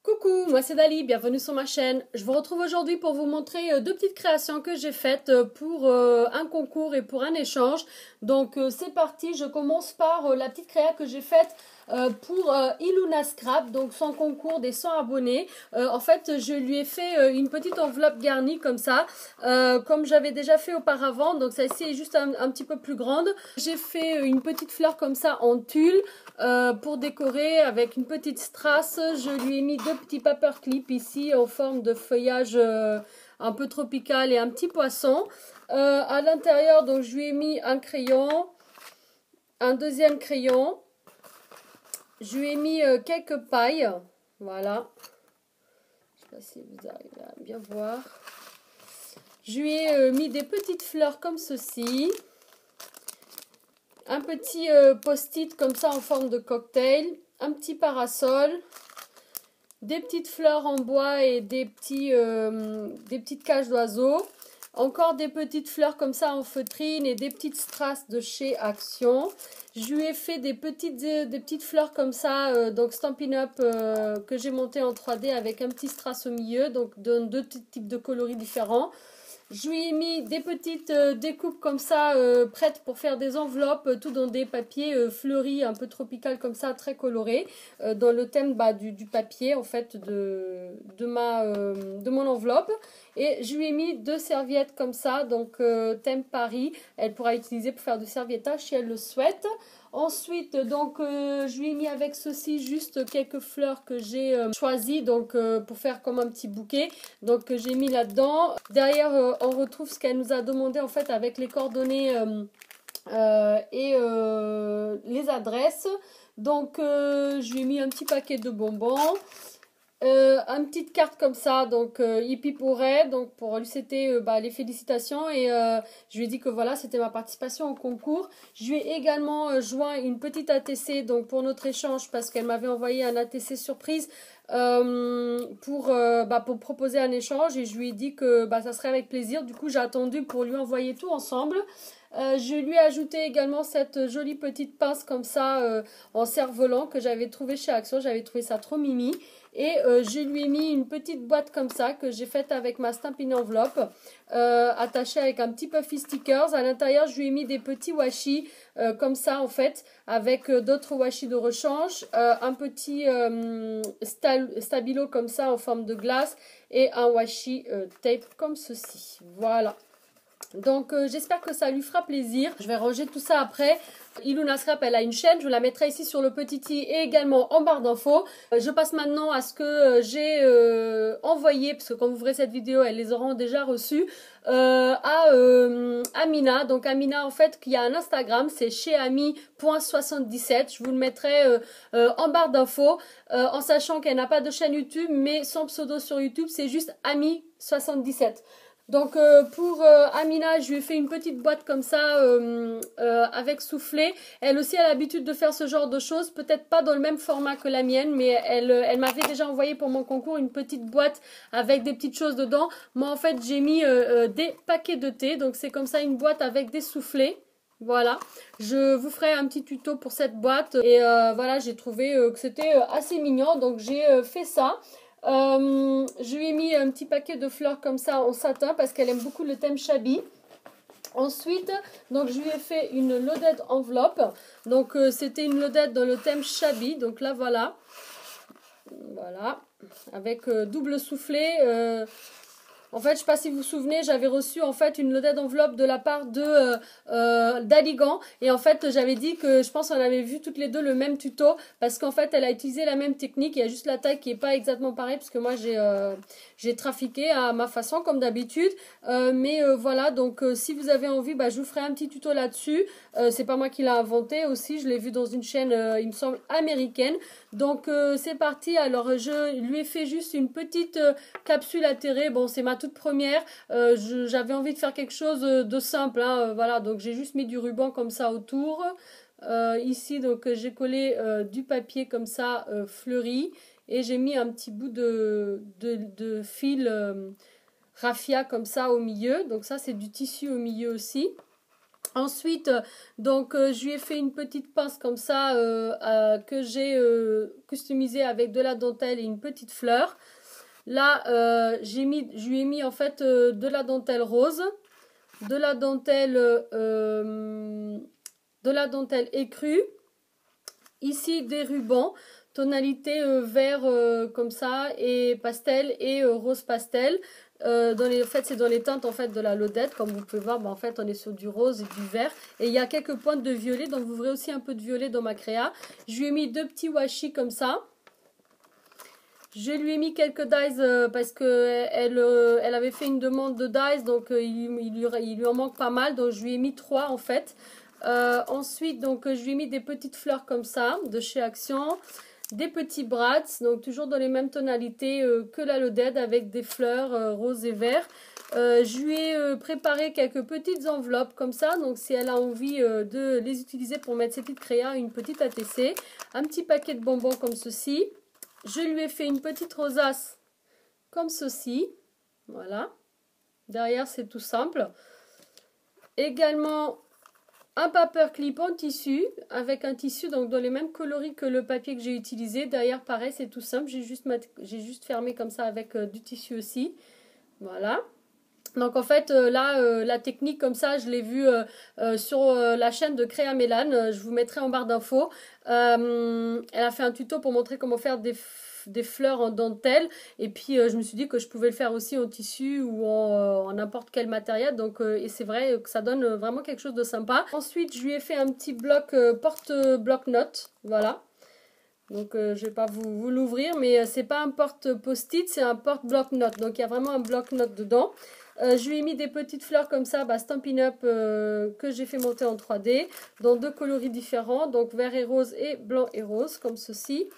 Coucou, moi c'est Dali, bienvenue sur ma chaîne. Je vous retrouve aujourd'hui pour vous montrer deux petites créations que j'ai faites pour un concours et pour un échange. Donc c'est parti, je commence par la petite créa que j'ai faite pour Iluna Scrap, donc son concours des 100 abonnés. En fait, je lui ai fait une petite enveloppe garnie comme ça, comme j'avais déjà fait auparavant. Donc celle-ci est juste un petit peu plus grande. J'ai fait une petite fleur comme ça en tulle. Pour décorer avec une petite strass, je lui ai mis deux petits paperclips ici en forme de feuillage un peu tropical et un petit poisson. À l'intérieur, donc je lui ai mis un crayon, un deuxième crayon. Je lui ai mis quelques pailles, voilà. Je ne sais pas si vous arrivez à bien voir. Je lui ai mis des petites fleurs comme ceci. Un petit post-it comme ça en forme de cocktail, un petit parasol, des petites fleurs en bois et des petites cages d'oiseaux, encore des petites fleurs comme ça en feutrine et des petites strass de chez Action. Je lui ai fait des petites fleurs comme ça, donc Stampin' Up que j'ai monté en 3D avec un petit strass au milieu, donc deux types de coloris différents. Je lui ai mis des petites découpes comme ça, prêtes pour faire des enveloppes, tout dans des papiers fleuris, un peu tropical comme ça, très colorés, dans le thème du papier en fait de mon enveloppe. Et je lui ai mis deux serviettes comme ça, donc thème Paris. Elle pourra utiliser pour faire du serviettage si elle le souhaite. Ensuite, donc, je lui ai mis avec ceci juste quelques fleurs que j'ai choisies donc, pour faire comme un petit bouquet. Donc, j'ai mis là-dedans. Derrière, on retrouve ce qu'elle nous a demandé en fait avec les coordonnées et les adresses. Donc, je lui ai mis un petit paquet de bonbons. Une petite carte comme ça, donc hippie pour elle, donc pour lui c'était les félicitations et je lui ai dit que voilà c'était ma participation au concours. Je lui ai également joint une petite ATC donc pour notre échange parce qu'elle m'avait envoyé un ATC surprise pour proposer un échange et je lui ai dit que ça serait avec plaisir. Du coup j'ai attendu pour lui envoyer tout ensemble. Je lui ai ajouté également cette jolie petite pince comme ça en cerf-volant que j'avais trouvé chez Action. J'avais trouvé ça trop mimi. Et je lui ai mis une petite boîte comme ça que j'ai faite avec ma Stampin' enveloppe attachée avec un petit puffy stickers. À l'intérieur, je lui ai mis des petits washi comme ça en fait avec d'autres washi de rechange, un petit stabilo comme ça en forme de glace et un washi tape comme ceci. Voilà. Donc j'espère que ça lui fera plaisir. Je vais ranger tout ça après. Iluna Scrap, elle a une chaîne, je la mettrai ici sur le petit i et également en barre d'infos. Je passe maintenant à ce que j'ai envoyé, parce que quand vous verrez cette vidéo, elles les auront déjà reçues, à Amina. Donc Amina, en fait, qui a un Instagram, c'est chez ami.77. Je vous le mettrai en barre d'infos, en sachant qu'elle n'a pas de chaîne YouTube, mais son pseudo sur YouTube, c'est juste ami77. Donc pour Amina, je lui ai fait une petite boîte comme ça avec soufflet. Elle aussi a l'habitude de faire ce genre de choses, peut-être pas dans le même format que la mienne, mais elle m'avait déjà envoyé pour mon concours une petite boîte avec des petites choses dedans. Moi en fait j'ai mis des paquets de thé, donc c'est comme ça une boîte avec des soufflets. Voilà, je vous ferai un petit tuto pour cette boîte et voilà, j'ai trouvé que c'était assez mignon, donc j'ai fait ça. Je lui ai mis un petit paquet de fleurs comme ça en satin parce qu'elle aime beaucoup le thème shabby. Ensuite, donc je lui ai fait une loaded enveloppe. Donc c'était une loaded dans le thème shabby. Donc là voilà. Voilà. Avec double soufflet. En fait, je ne sais pas si vous vous souvenez, j'avais reçu en fait une loaded enveloppe de la part de d'Aligan. Et en fait, j'avais dit que je pense qu'on avait vu toutes les deux le même tuto. Parce qu'en fait, elle a utilisé la même technique. Il y a juste la taille qui n'est pas exactement pareille. Parce que moi, j'ai trafiqué à ma façon comme d'habitude. Voilà, donc si vous avez envie, je vous ferai un petit tuto là-dessus. C'est pas moi qui l'ai inventé aussi. Je l'ai vu dans une chaîne, il me semble, américaine. Donc c'est parti. Alors, je lui ai fait juste une petite capsule atterrée. Bon, c'est ma toute première, j'avais envie de faire quelque chose de simple, hein, voilà, donc j'ai juste mis du ruban comme ça autour. Ici, donc j'ai collé du papier comme ça fleuri et j'ai mis un petit bout de fil raffia comme ça au milieu. Donc ça, c'est du tissu au milieu aussi. Ensuite, donc je lui ai fait une petite pince comme ça que j'ai customisée avec de la dentelle et une petite fleur. Là, je lui ai mis en fait de la dentelle rose, de la dentelle écrue. Ici, des rubans, tonalité vert comme ça et pastel et rose pastel. En fait, c'est dans les teintes en fait de la Lodette, comme vous pouvez voir, en fait, on est sur du rose et du vert. Et il y a quelques pointes de violet, donc vous verrez aussi un peu de violet dans ma créa. Je lui ai mis 2 petits washi comme ça. Je lui ai mis quelques dies parce que elle avait fait une demande de dies, donc il lui en manque pas mal, donc je lui ai mis 3 en fait. Ensuite, donc je lui ai mis des petites fleurs comme ça de chez Action. Des petits brats, donc toujours dans les mêmes tonalités que la Lodette avec des fleurs roses et verts. Je lui ai préparé quelques petites enveloppes comme ça, donc si elle a envie de les utiliser pour mettre ses petites créas, une petite ATC, un petit paquet de bonbons comme ceci. Je lui ai fait une petite rosace comme ceci, voilà. Derrière c'est tout simple. Également un paperclip en tissu, avec un tissu donc dans les mêmes coloris que le papier que j'ai utilisé. Derrière pareil c'est tout simple, j'ai juste fermé comme ça avec du tissu aussi. Voilà. Donc en fait là la technique comme ça je l'ai vue sur la chaîne de Créa Mélane, je vous mettrai en barre d'infos. Elle a fait un tuto pour montrer comment faire des fleurs en dentelle et puis je me suis dit que je pouvais le faire aussi en tissu ou en n'importe quel matériel, donc et c'est vrai que ça donne vraiment quelque chose de sympa. Ensuite je lui ai fait un petit bloc porte-bloc-notes, voilà. Donc je vais pas vous l'ouvrir, mais c'est pas un porte-post-it, c'est un porte-bloc-notes, donc il y a vraiment un bloc-notes dedans. Je lui ai mis des petites fleurs comme ça, Stampin' Up, que j'ai fait monter en 3D, dans 2 coloris différents, donc vert et rose et blanc et rose, comme ceci.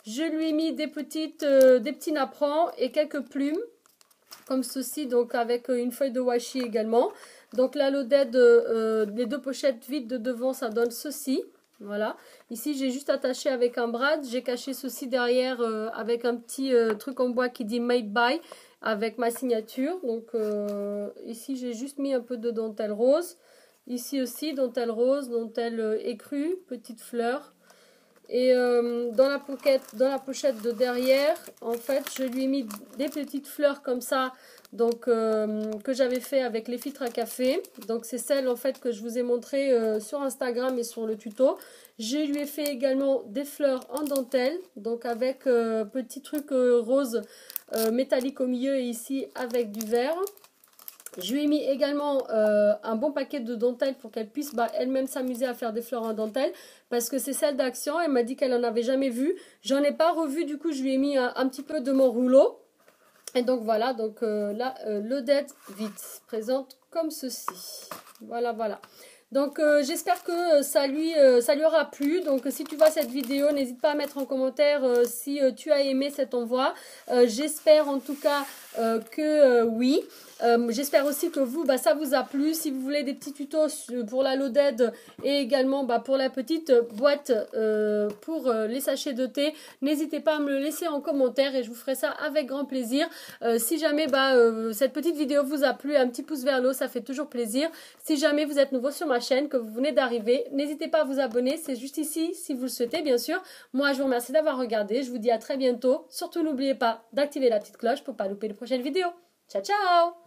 Je lui ai mis des petits napperons et quelques plumes, comme ceci, donc avec une feuille de washi également. Donc la Lodette, les 2 pochettes vides de devant, ça donne ceci. Voilà. Ici, j'ai juste attaché avec un brad. J'ai caché ceci derrière avec un petit truc en bois qui dit Made by, avec ma signature. Donc ici, j'ai juste mis un peu de dentelle rose. Ici aussi, dentelle rose, dentelle écrue, petite fleur. Et dans la pochette de derrière, en fait, je lui ai mis des petites fleurs comme ça, donc que j'avais fait avec les filtres à café. Donc c'est celle en fait que je vous ai montré sur Instagram et sur le tuto. Je lui ai fait également des fleurs en dentelle, donc avec petit truc rose métallique au milieu et ici avec du vert. Je lui ai mis également un bon paquet de dentelles pour qu'elle puisse elle-même s'amuser à faire des fleurs en dentelle. Parce que c'est celle d'Action. Elle m'a dit qu'elle n'en avait jamais vu. J'en ai pas revu. Du coup, je lui ai mis un petit peu de mon rouleau. Et donc voilà. Donc là, Lodette vite présente comme ceci. Voilà, voilà. Donc j'espère que ça lui aura plu. Donc si tu vois cette vidéo, n'hésite pas à mettre en commentaire si tu as aimé cet envoi. J'espère en tout cas que oui. J'espère aussi que vous, ça vous a plu. Si vous voulez des petits tutos pour la Lodette et également pour la petite boîte pour les sachets de thé, n'hésitez pas à me le laisser en commentaire et je vous ferai ça avec grand plaisir. Si jamais cette petite vidéo vous a plu, un petit pouce vers le haut, ça fait toujours plaisir. Si jamais vous êtes nouveau sur ma chaîne, que vous venez d'arriver, n'hésitez pas à vous abonner. C'est juste ici si vous le souhaitez, bien sûr. Moi, je vous remercie d'avoir regardé. Je vous dis à très bientôt. Surtout, n'oubliez pas d'activer la petite cloche pour ne pas louper les prochaines vidéos. Ciao, ciao!